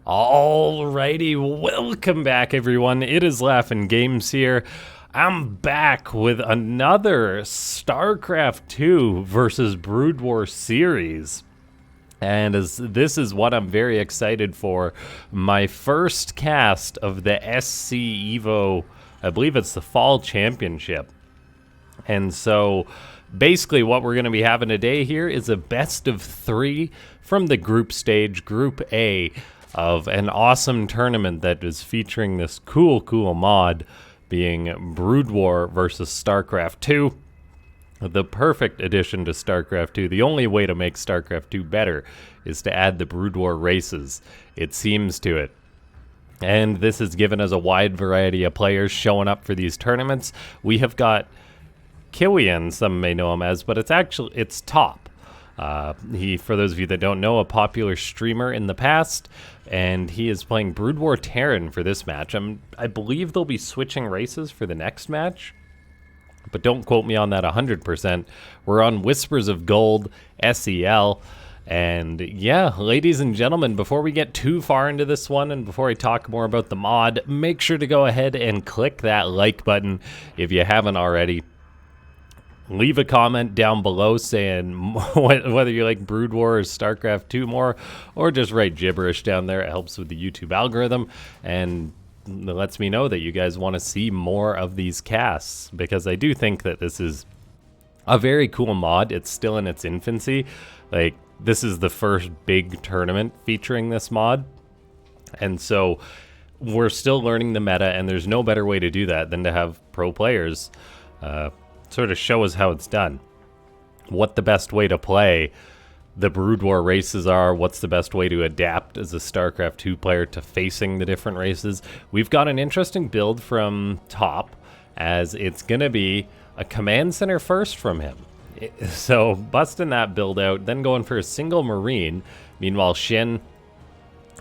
Alrighty, welcome back everyone. It is LaughNgamez here. I'm back with another Starcraft 2 versus Broodwar series. And this is what I'm very excited for. My first cast of the SC Evo, I believe it's the Fall Championship. And so basically what we're going to be having today here is a best of 3 from the group stage, Group A, of an awesome tournament that is featuring this cool mod being Broodwar versus Starcraft 2. The perfect addition to Starcraft 2. The only way to make Starcraft 2 better is to add the Broodwar races. It seems to it. And this has given us a wide variety of players showing up for these tournaments. We have got Kiwian, some may know him as, but it's Top. He, for those of you that don't know, a popular streamer in the past, and he is playing Broodwar Terran for this match. I believe they'll be switching races for the next match, but don't quote me on that 100%. We're on Whispers of Gold, SEL, and yeah, ladies and gentlemen, before we get too far into this one and before I talk more about the mod, make sure to go ahead and click that like button if you haven't already. Leave a comment down below saying whether you like Broodwar or StarCraft 2 more, or just write gibberish down there. It helps with the YouTube algorithm, and it lets me know that you guys want to see more of these casts, because I do think that this is a very cool mod. It's still in its infancy. Like, this is the first big tournament featuring this mod, and so we're still learning the meta, and there's no better way to do that than to have pro players sort of show us how it's done, what the best way to play the Broodwar races are, what's the best way to adapt as a StarCraft 2 player to facing the different races. We've got an interesting build from Top, as it's going to be a command center first from him. So busting that build out, then going for a single Marine. Meanwhile, Shin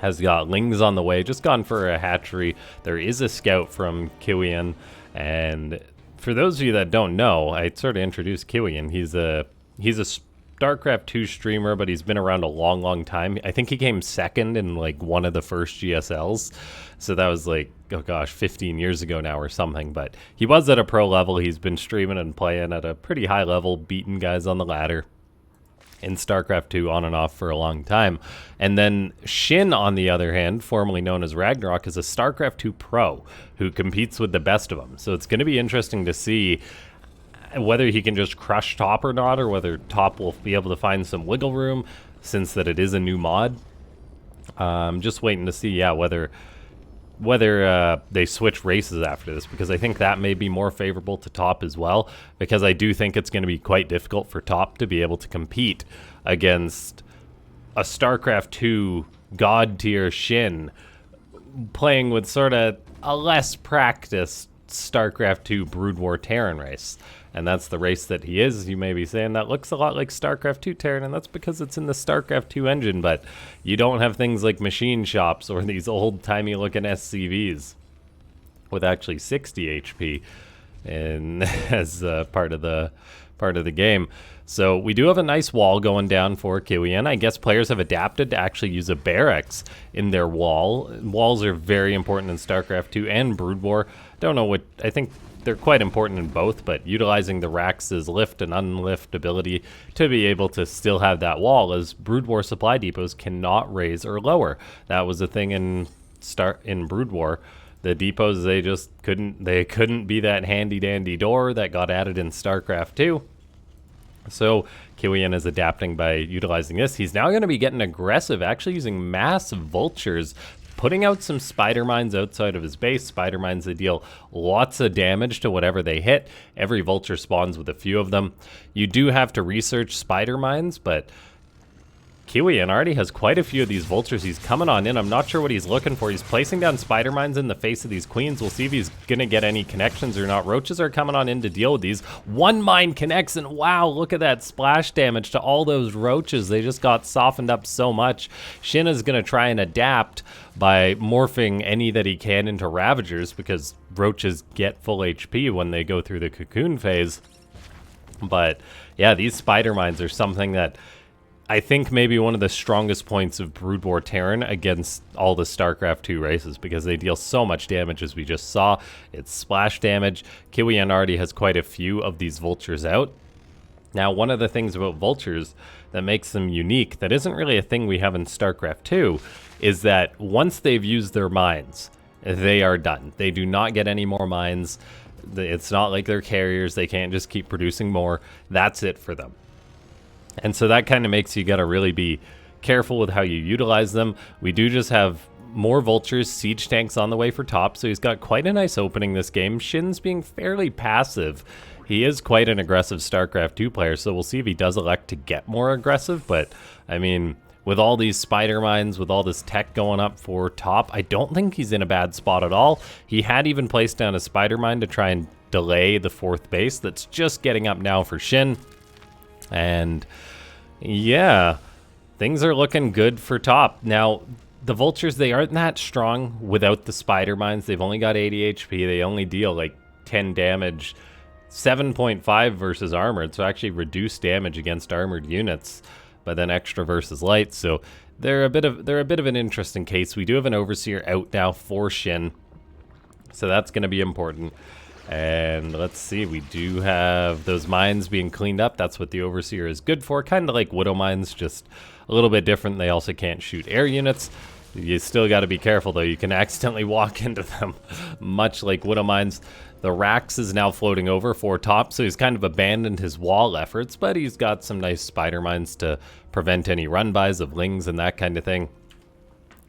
has got Lings on the way, just gone for a hatchery. There is a scout from Kiwian, and for those of you that don't know, I sort of introduced Kiwian. He's a StarCraft 2 streamer, but he's been around a long time. I think he came second in like one of the first GSLs. So that was like, oh gosh, 15 years ago now or something. But he was at a pro level. He's been streaming and playing at a pretty high level, beating guys on the ladder in StarCraft 2 on and off for a long time. And then Shin, on the other hand, formerly known as Ragnarok, is a StarCraft 2 pro who competes with the best of them. So it's going to be interesting to see whether he can just crush Top or not, or whether Top will be able to find some wiggle room, since that it is a new mod. Just waiting to see, yeah, whether they switch races after this, because I think that may be more favorable to Top as well, because I do think it's going to be quite difficult for Top to be able to compete against a StarCraft 2 god tier Shin playing with sort of a less practiced StarCraft 2 Broodwar Terran race. And that's the race that he is. You may be saying that looks a lot like StarCraft 2 Terran, and that's because it's in the StarCraft 2 engine, but you don't have things like machine shops or these old-timey looking SCVs with actually 60 HP and as part of the game. So we do have a nice wall going down for Kiwian. I guess players have adapted to actually use a barracks in their wall. Walls are very important in StarCraft 2 and Broodwar. Don't know what, I think they're quite important in both, but utilizing the Rax's lift and unlift ability to be able to still have that wall, as Broodwar supply depots cannot raise or lower. That was a thing in Broodwar. The depots, they just couldn't be that handy dandy door that got added in StarCraft 2. So Kiwian is adapting by utilizing this. He's now going to be getting aggressive, actually using massive vultures, putting out some spider mines outside of his base. Spider mines, they deal lots of damage to whatever they hit. Every vulture spawns with a few of them. You do have to research spider mines, but Kiwian already has quite a few of these vultures. He's coming on in. I'm not sure what he's looking for. He's placing down spider mines in the face of these queens. We'll see if he's going to get any connections or not. Roaches are coming on in to deal with these. One mine connects, and wow, look at that splash damage to all those roaches. They just got softened up so much. Shin is going to try and adapt by morphing any that he can into Ravagers, because roaches get full HP when they go through the cocoon phase. But yeah, these spider mines are something that I think maybe one of the strongest points of Broodwar Terran against all the StarCraft 2 races, because they deal so much damage, as we just saw. It's splash damage. Kiwian already has quite a few of these vultures out. Now, one of the things about vultures that makes them unique, that isn't really a thing we have in StarCraft 2, is that once they've used their mines, they are done. They do not get any more mines. It's not like they're carriers. They can't just keep producing more. That's it for them. And so that kind of makes you gotta really be careful with how you utilize them. We do just have more vultures, siege tanks on the way for top, so he's got quite a nice opening this game. Shin's being fairly passive. He is quite an aggressive StarCraft 2 player, so we'll see if he does elect to get more aggressive, but I mean, with all these spider mines, with all this tech going up for top, I don't think he's in a bad spot at all. He had even placed down a spider mine to try and delay the 4th base that's just getting up now for Shin. And yeah, things are looking good for top. Now, the vultures, they aren't that strong without the spider mines. They've only got 80 HP. They only deal like 10 damage, 7.5 versus armored, so actually reduced damage against armored units, but then extra versus light. So they're a bit of an interesting case. We do have an overseer out now for Shin, so that's going to be important. And let's see, we do have those mines being cleaned up. That's what the overseer is good for, kind of like widow mines, just a little bit different. They also can't shoot air units. You still got to be careful though, you can accidentally walk into them, much like widow mines. The Rax is now floating over for top, so he's kind of abandoned his wall efforts, but he's got some nice spider mines to prevent any run-bys of lings and that kind of thing.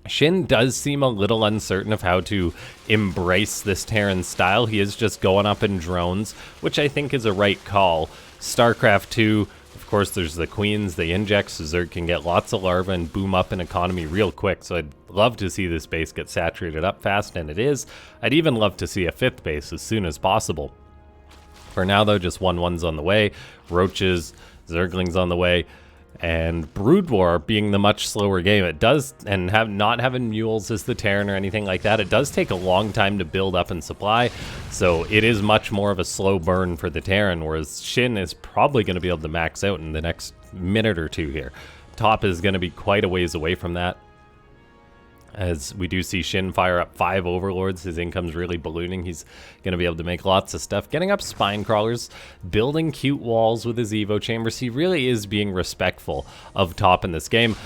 Shin does seem a little uncertain of how to embrace this Terran style. He is just going up in drones, which I think is a right call. StarCraft 2, of course, there's the queens, they inject, so Zerg can get lots of larvae and boom up an economy real quick. So I'd love to see this base get saturated up fast, and it is. I'd even love to see a 5th base as soon as possible. For now, though, just 1-1's on the way. Roaches, Zerglings on the way. And Broodwar being the much slower game, it does, and not having mules as the Terran or anything like that, it does take a long time to build up and supply, so it is much more of a slow burn for the Terran, whereas Shin is probably going to be able to max out in the next minute or two here. Top is going to be quite a ways away from that, as we do see Shin fire up 5 overlords. His income's really ballooning. He's going to be able to make lots of stuff. Getting up spine crawlers, building cute walls with his Evo chambers. He really is being respectful of top in this game.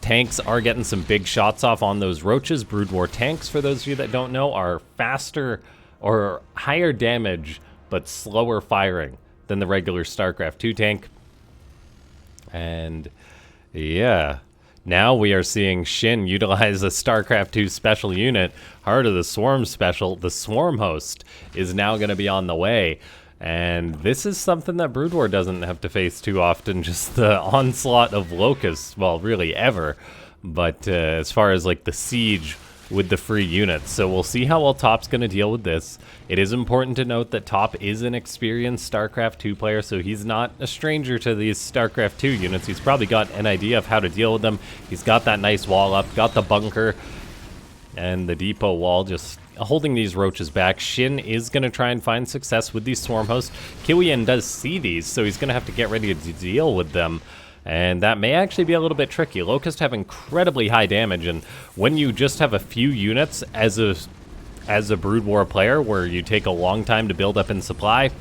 Tanks are getting some big shots off on those roaches. Broodwar tanks, for those of you that don't know, are faster or higher damage but slower firing than the regular StarCraft 2 tank. And yeah, now we are seeing Shin utilize a StarCraft 2 special unit, Heart of the Swarm special. The Swarm Host is now going to be on the way. And this is something that Broodwar doesn't have to face too often, just the onslaught of locusts, well, really ever. But as far as like the siege with the free units. So we'll see how well Top's going to deal with this. It is important to note that Top is an experienced StarCraft 2 player, so he's not a stranger to these StarCraft 2 units. He's probably got an idea of how to deal with them. He's got that nice wall up, got the bunker, and the depot wall just holding these roaches back. Shin is going to try and find success with these swarm hosts. Kiwian does see these, so he's going to have to get ready to deal with them. And that may actually be a little bit tricky. Locusts have incredibly high damage, and when you just have a few units as a Broodwar player where you take a long time to build up in supply,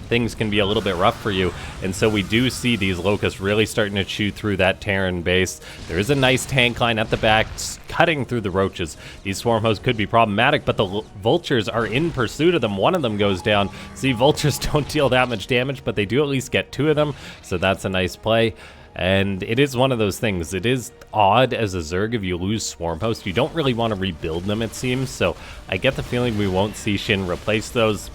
things can be a little bit rough for you. And so we do see these locusts really starting to chew through that Terran base. There is a nice tank line at the back cutting through the roaches. These swarm hosts could be problematic, but the vultures are in pursuit of them. One of them goes down. See, vultures don't deal that much damage, but they do at least get 2 of them, so that's a nice play. And it is one of those things. It is odd as a Zerg if you lose swarm hosts. You don't really want to rebuild them, it seems, so I get the feeling we won't see Shin replace those,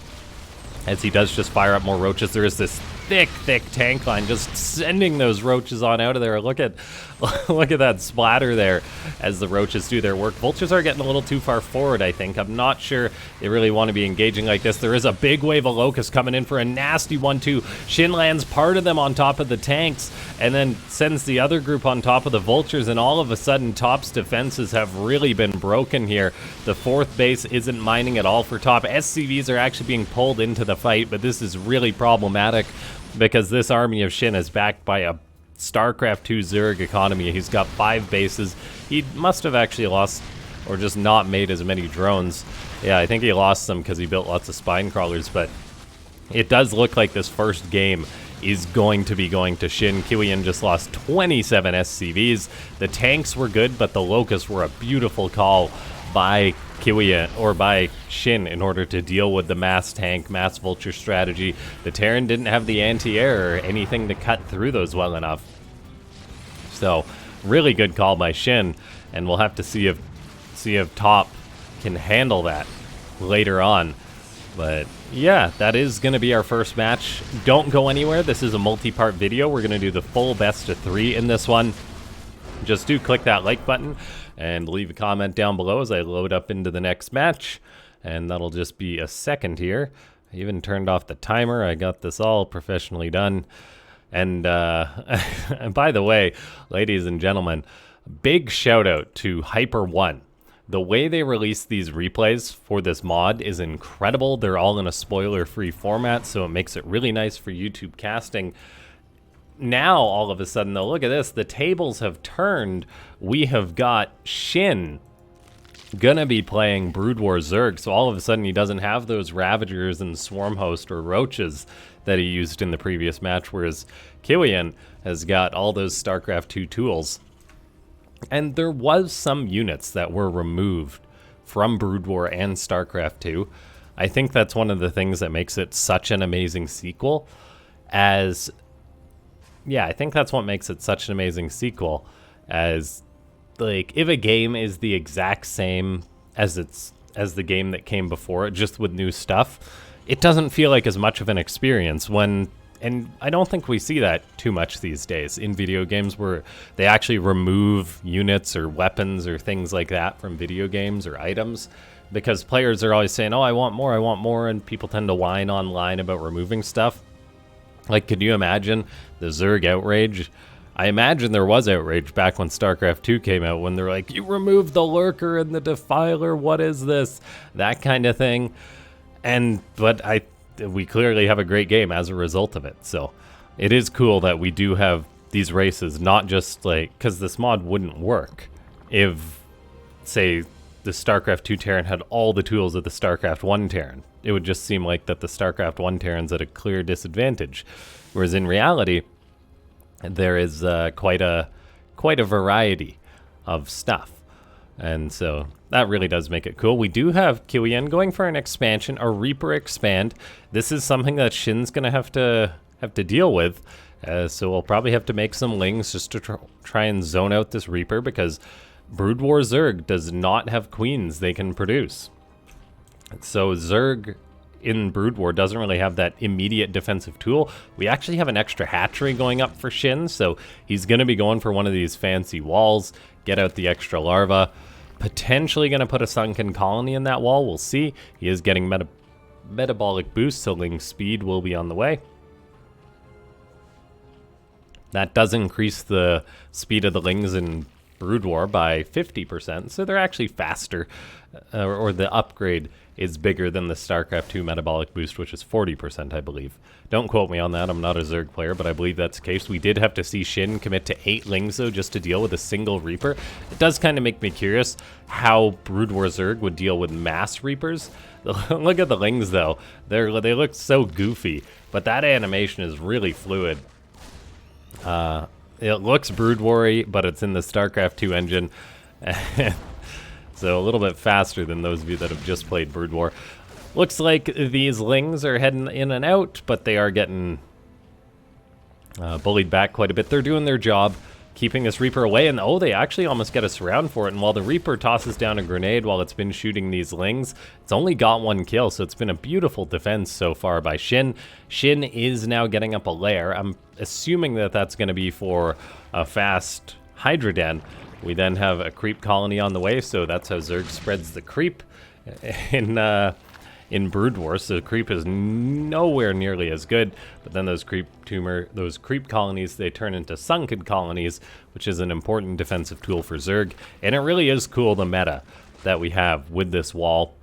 as he does just fire up more roaches. There is this thick tank line just sending those roaches on out of there. Look at that splatter there as the roaches do their work. Vultures are getting a little too far forward, I think. I'm not sure they really want to be engaging like this. There is a big wave of locusts coming in for a nasty 1-2. Shin lands part of them on top of the tanks and then sends the other group on top of the vultures, and all of a sudden Top's defenses have really been broken here. The 4th base isn't mining at all for Top. SCVs are actually being pulled into the fight, but this is really problematic because this army of Shin is backed by a Starcraft 2 Zerg economy. He's got 5 bases. He must have actually lost or just not made as many drones. Yeah, I think he lost some because he built lots of spine crawlers, but it does look like this first game is going to be going to Shin. Kiwian just lost 27 SCVs. The tanks were good, but the Locusts were a beautiful call by Kiwian, or by Shin, in order to deal with the mass tank, mass vulture strategy. The Terran didn't have the anti-air or anything to cut through those well enough. So, really good call by Shin, and we'll have to see if Top can handle that later on. But yeah, that is going to be our first match. Don't go anywhere. This is a multi-part video. We're going to do the full best of 3 in this one. Just do click that like button and leave a comment down below as I load up into the next match. And that'll just be a second here. I even turned off the timer. I got this all professionally done. And, and by the way, ladies and gentlemen, big shout out to Hyper1. The way they release these replays for this mod is incredible. They're all in a spoiler-free format, so it makes it really nice for YouTube casting. Now, all of a sudden, though, look at this. The tables have turned. We have got Shin gonna be playing Broodwar Zerg, so all of a sudden he doesn't have those Ravagers and Swarmhost or Roaches that he used in the previous match, whereas Kiwian has got all those StarCraft 2 tools. And there was some units that were removed from Broodwar and StarCraft 2. I think that's one of the things that makes it such an amazing sequel. Yeah, I think that's what makes it such an amazing sequel. As, like, if a game is the exact same as the game that came before it, just with new stuff, it doesn't feel like as much of an experience when... And I don't think we see that too much these days in video games, where they actually remove units or weapons or things like that from video games or items, because players are always saying, oh, I want more, and people tend to whine online about removing stuff. Like, could you imagine the Zerg outrage? I imagine there was outrage back when StarCraft 2 came out, when they're like, you removed the Lurker and the Defiler, what is this? That kind of thing. But we clearly have a great game as a result of it. So it is cool that we do have these races, not just like, because this mod wouldn't work if, say, the StarCraft 2 Terran had all the tools of the StarCraft 1 Terran. It would just seem like that the StarCraft 1 Terran's at a clear disadvantage. Whereas in reality, there is quite a variety of stuff. And so that really does make it cool. We do have Kiwian going for an expansion, a Reaper expand. This is something that Shin's going to have to deal with. So we'll probably have to make some lings just to try and zone out this Reaper, because Broodwar Zerg does not have queens they can produce. So Zerg in Broodwar doesn't really have that immediate defensive tool. We actually have an extra hatchery going up for Shin, so he's going to be going for one of these fancy walls, get out the extra larva. Potentially going to put a sunken colony in that wall. We'll see. He is getting metabolic boost, so ling speed will be on the way. That does increase the speed of the lings in Broodwar by 50%, so they're actually faster, or the upgrade is bigger than the StarCraft 2 metabolic boost, which is 40%, I believe. Don't quote me on that, I'm not a Zerg player, but I believe that's the case. We did have to see Shin commit to 8 lings, though, just to deal with a single Reaper. It does kind of make me curious how Broodwar Zerg would deal with mass Reapers. Look at the lings, though. They look so goofy, but that animation is really fluid. It looks Broodwar-y, but it's in the StarCraft 2 engine. So a little bit faster than those of you that have just played Broodwar. Looks like these lings are heading in and out, but they are getting bullied back quite a bit. They're doing their job, keeping this Reaper away, and oh, they actually almost get us around for it. And while the Reaper tosses down a grenade while it's been shooting these lings, it's only got 1 kill, so it's been a beautiful defense so far by Shin. Shin is now getting up a lair. I'm assuming that that's going to be for a fast Hydra Den. We then have a creep colony on the way, so that's how Zerg spreads the creep in Broodwar. So creep is nowhere nearly as good, but then those creep colonies, they turn into sunken colonies, which is an important defensive tool for Zerg. And it really is cool, the meta that we have with this wall.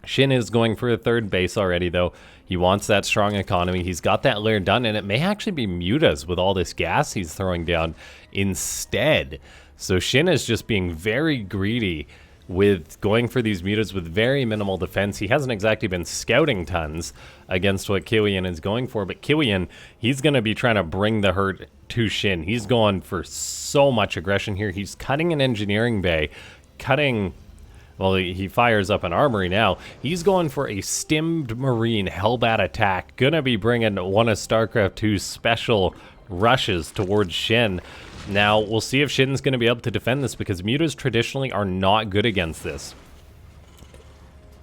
Shin is going for a third base already, though. He wants that strong economy. He's got that lair done, and it may actually be mutas with all this gas he's throwing down instead. So Shin is just being very greedy with going for these mutas with very minimal defense. He hasn't exactly been scouting tons against what Kiwian is going for, but Kiwian, he's going to be trying to bring the hurt to Shin. He's going for so much aggression here. He's cutting an engineering bay, well, he fires up an armory now. He's going for a stimmed marine hellbat attack. Gonna be bringing one of StarCraft 2's special rushes towards Shin. Now, we'll see if Shin's going to be able to defend this, because mutas traditionally are not good against this.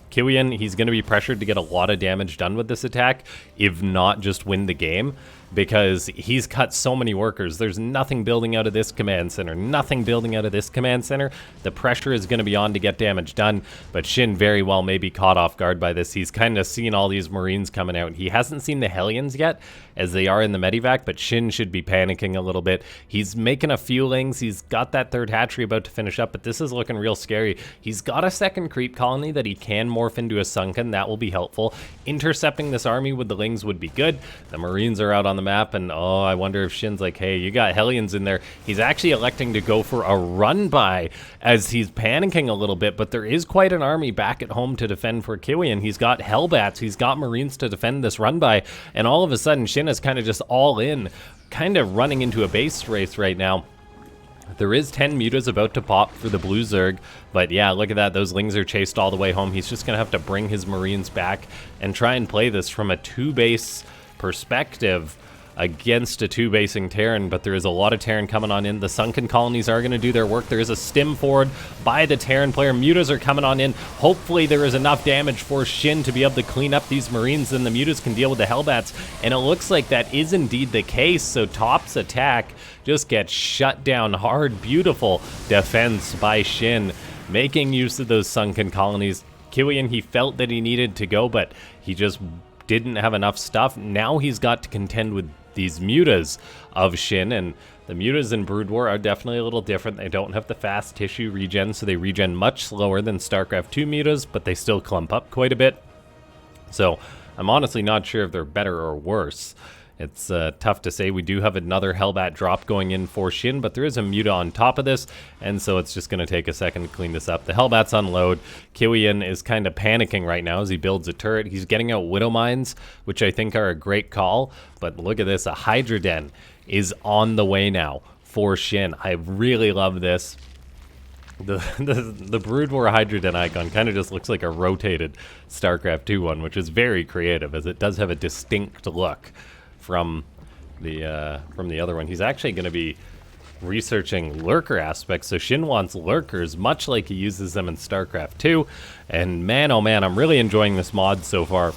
Kiwian, he's going to be pressured to get a lot of damage done with this attack, if not just win the game, because he's cut so many workers. There's nothing building out of this command center, nothing building out of this command center. The pressure is going to be on to get damage done, but Shin very well may be caught off guard by this. He's kind of seen all these Marines coming out. He hasn't seen the Hellions yet, as they are in the Medivac, but Shin should be panicking a little bit. He's making a few lings. He's got that third hatchery about to finish up, but this is looking real scary. He's got a second creep colony that he can morph into a sunken. That will be helpful. Intercepting this army with the lings would be good. The Marines are out on the map, and oh, I wonder if Shin's like, hey, you got Hellions in there. He's actually electing to go for a run by as he's panicking a little bit, but there is quite an army back at home to defend for Kiwian. He's got Hellbats, he's got Marines to defend this run by, and all of a sudden Shin is kind of just all in, kind of running into a base race right now. There is 10 mutas about to pop for the blue Zerg, but yeah, look at that. Those lings are chased all the way home. He's just going to have to bring his Marines back and try and play this from a two-base perspective against a two-basing Terran, but there is a lot of Terran coming on in. The sunken colonies are going to do their work. There is a stim forward by the Terran player. Mutas are coming on in. Hopefully there is enough damage for Shin to be able to clean up these Marines, and the mutas can deal with the Hellbats, and it looks like that is indeed the case. So Top's attack just gets shut down hard. Beautiful defense by Shin, making use of those sunken colonies. Kiwian, he felt that he needed to go, but he just didn't have enough stuff. Now he's got to contend with these mutas of Shin, and the mutas in Broodwar are definitely a little different. They don't have the fast tissue regen, so they regen much slower than Starcraft 2 mutas, but they still clump up quite a bit. So I'm honestly not sure if they're better or worse. It's tough to say. We do have another Hellbat drop going in for Shin, but there is a muta on top of this, and so it's just going to take a second to clean this up. The Hellbats unload. Kiwian is kind of panicking right now as he builds a turret. He's getting out Widow Mines, which I think are a great call, but look at this. A Hydra Den is on the way now for Shin. I really love this. The Broodwar Hydra Den icon kind of just looks like a rotated StarCraft 2 one, which is very creative, as it does have a distinct look from the other one. He's actually going to be researching lurker aspects, so Shin wants lurkers much like he uses them in StarCraft 2, and man oh man, I'm really enjoying this mod so far.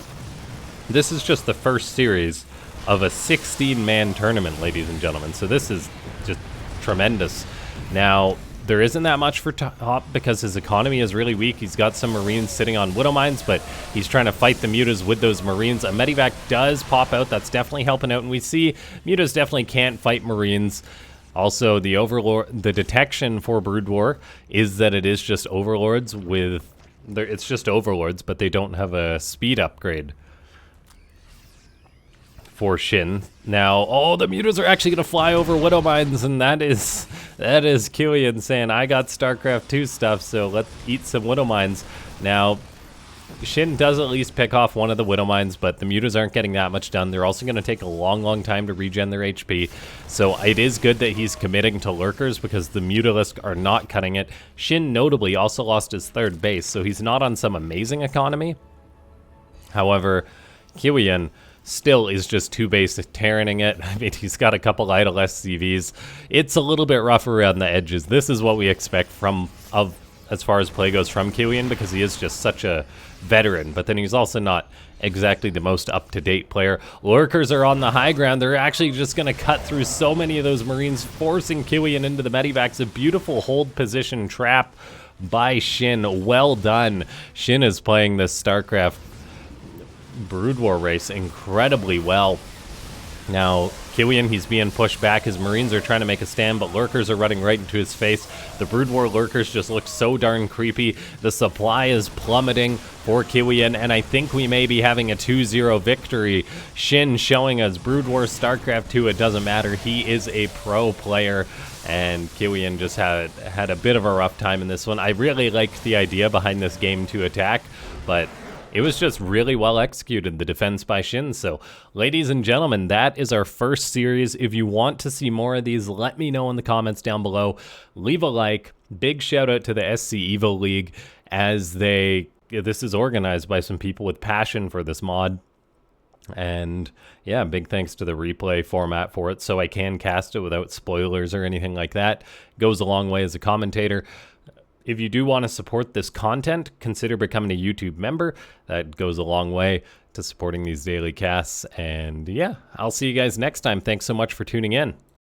This is just the first series of a 16-man tournament, ladies and gentlemen, so this is just tremendous. Now, there isn't that much for Top because his economy is really weak. He's got some Marines sitting on Widow Mines, but he's trying to fight the mutas with those Marines. A Medivac does pop out. That's definitely helping out, and we see mutas definitely can't fight Marines. Also, the detection for Broodwar is that it is just Overlords with... It's just Overlords, but they don't have a speed upgrade for Shin. Now, oh, the mutas are actually going to fly over Widow Mines, and that is Kiwian saying, I got StarCraft 2 stuff, so let's eat some Widow Mines. Now, Shin does at least pick off one of the Widow Mines, but the mutas aren't getting that much done. They're also going to take a long time to regen their HP, so it is good that he's committing to lurkers because the mutalisk are not cutting it. Shin notably also lost his third base, so he's not on some amazing economy. However, Kiwian still is just two-base Terraning it. I mean, he's got a couple idle SCVs. It's a little bit rough around the edges. This is what we expect as far as play goes from Kiwian, because he is just such a veteran, but then he's also not exactly the most up-to-date player. Lurkers are on the high ground. They're actually just going to cut through so many of those Marines, forcing Kiwian into the Medivacs. A beautiful hold position trap by Shin. Well done. Shin is playing this StarCraft Broodwar race incredibly well. Now, Kiwian, he's being pushed back. His Marines are trying to make a stand, but Lurkers are running right into his face. The Broodwar Lurkers just look so darn creepy. The supply is plummeting for Kiwian, and I think we may be having a 2-0 victory. Shin showing us Broodwar StarCraft 2, it doesn't matter. He is a pro player, and Kiwian just had a bit of a rough time in this one. I really liked the idea behind this game to attack, but it was just really well executed, the defense by Shin. So, ladies and gentlemen, that is our first series. If you want to see more of these, let me know in the comments down below. Leave a like. Big shout out to the SC Evo League, as this is organized by some people with passion for this mod. And yeah, big thanks to the replay format for it, so I can cast it without spoilers or anything like that. Goes a long way as a commentator. If you do want to support this content, consider becoming a YouTube member. That goes a long way to supporting these daily casts. And yeah, I'll see you guys next time. Thanks so much for tuning in.